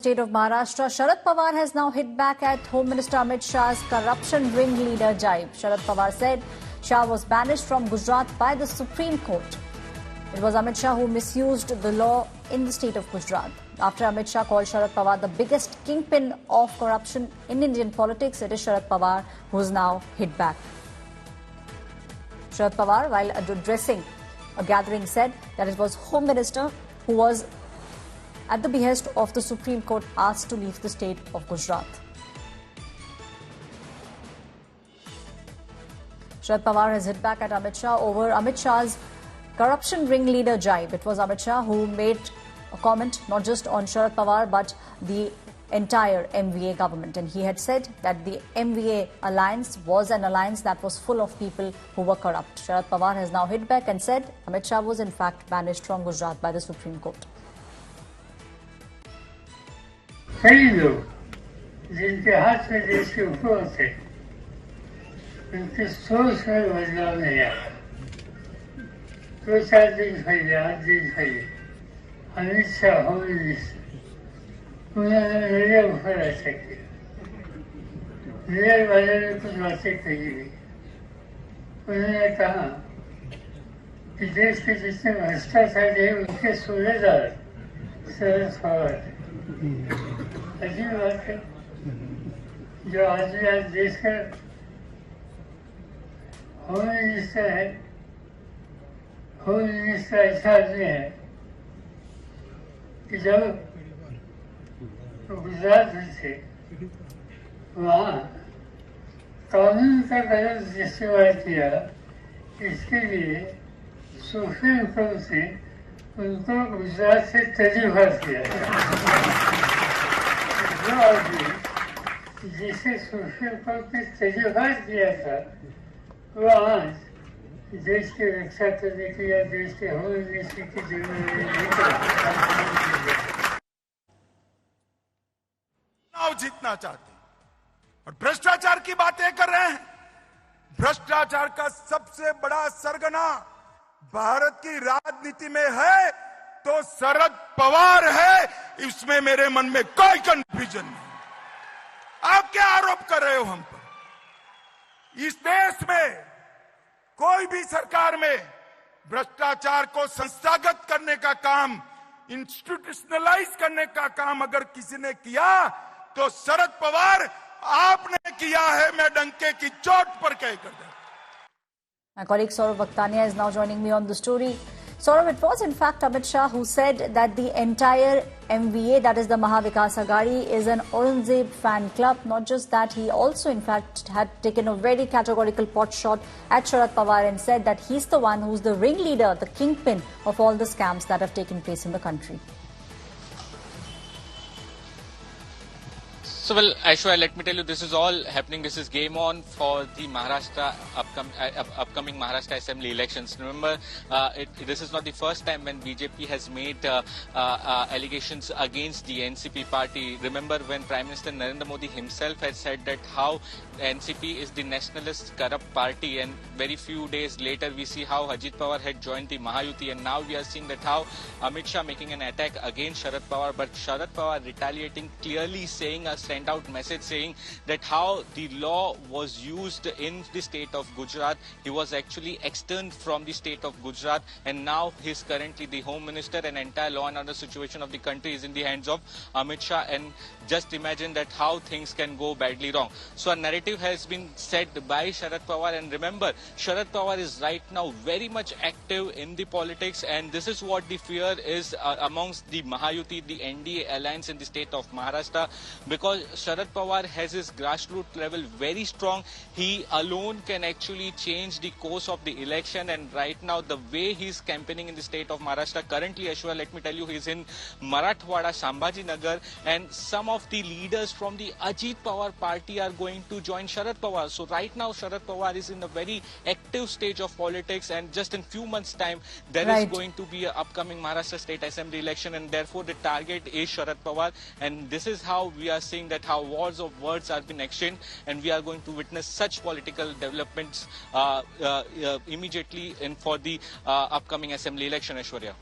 State of Maharashtra, Sharad Pawar has now hit back at Home Minister Amit Shah's corruption ringleader jibe. Sharad Pawar said Shah was banished from Gujarat by the Supreme Court. It was Amit Shah who misused the law in the state of Gujarat. After Amit Shah called Sharad Pawar the biggest kingpin of corruption in Indian politics, it is Sharad Pawar who is now hit back. Sharad Pawar, while addressing a gathering, said that it was Home Minister who was at the behest of the Supreme Court asked to leave the state of Gujarat. Sharad Pawar has hit back at Amit Shah over Amit Shah's corruption ringleader jibe. It was Amit Shah who made a comment not just on Sharad Pawar but the entire MVA government, and he had said that the MVA alliance was an alliance that was full of people who were corrupt. Sharad Pawar has now hit back and said Amit Shah was in fact banished from Gujarat by the Supreme Court. कई लोग जिनके हाथ में देश के ऊपर थे, उनकी सोच में बदलाव नहीं आया। 2-4 दिन पहले, 8 दिन पहले अमित शाह होम मिनिस्टर, उन्होंने मेरे ऊपर ऐसा किया। मेरे वाले ने कुछ बातें कही भी। उन्होंने कहा कि देश के जितने भ्रष्टाचार है उनके सूबेदार शरद पवार है। अजीब बात है, जो आदमी आज देश का होम मिनिस्टर है, होम मिनिस्टर ऐसा आदमी है कि जब गुजरात में थे वहाँ कानून का गलत इस्तेमाल किया, इसके लिए सुप्रीम कोर्ट ने उनको गुजरात से तजर्बा किया। जो आदमी जिसे सुप्रीम कोर्ट ने तजर्बा किया था, वो आज देश की रक्षा करने के या देश के होम मिनिस्टर की जिम्मेदारी नहीं करता। चुनाव जीतना चाहते हैं और भ्रष्टाचार की बातें कर रहे हैं। भ्रष्टाचार का सबसे बड़ा सरगना भारत की राजनीति में है तो शरद पवार है, इसमें मेरे मन में कोई कंफ्यूजन नहीं। आप क्या आरोप कर रहे हो हम पर? इस देश में कोई भी सरकार में भ्रष्टाचार को संस्थागत करने का काम, इंस्टीट्यूशनलाइज करने का काम अगर किसी ने किया तो शरद पवार आपने किया है। मैं डंके की चोट पर कह कर दूं। My colleague Saurav Vakhtania is now joining me on the story. Saurav, it was in fact Amit Shah who said that the entire MVA, that is the Maha Vikas Aghadi, is an Aurangzeb fan club. Not just that, he also in fact had taken a very categorical pot shot at Sharad Pawar and said that he's the one who's the ringleader, the kingpin of all the scams that have taken place in the country. So, well, Aishwarya, let me tell you, this is all happening. This is game on for the upcoming Maharashtra Assembly elections. Remember, this is not the first time when BJP has made allegations against the NCP party. Remember when Prime Minister Narendra Modi himself had said that how NCP is the nationalist corrupt party, and very few days later we see how Ajit Pawar had joined the Mahayuti, and now we are seeing that how Amit Shah making an attack against Sharad Pawar, but Sharad Pawar retaliating, clearly saying out message saying that how the law was used in the state of Gujarat. He was actually externed from the state of Gujarat, and now he's currently the Home Minister, and entire law and order situation of the country is in the hands of Amit Shah, and just imagine that how things can go badly wrong. So a narrative has been set by Sharad Pawar, and remember, Sharad Pawar is right now very much active in the politics, and this is what the fear is amongst the Mahayuti, the NDA alliance in the state of Maharashtra, because Sharad Pawar has his grassroots level very strong. He alone can actually change the course of the election, and right now the way he's campaigning in the state of Maharashtra, currently Ashwa, let me tell you, he's in Marathwada, Sambhajinagar, and some of the leaders from the Ajit Pawar party are going to join Sharad Pawar. So right now Sharad Pawar is in a very active stage of politics, and just in few months time there is going to be an upcoming Maharashtra State Assembly election, and therefore the target is Sharad Pawar, and this is how we are seeing that how wars of words are being exchanged, and we are going to witness such political developments immediately for the upcoming assembly election, Aishwarya.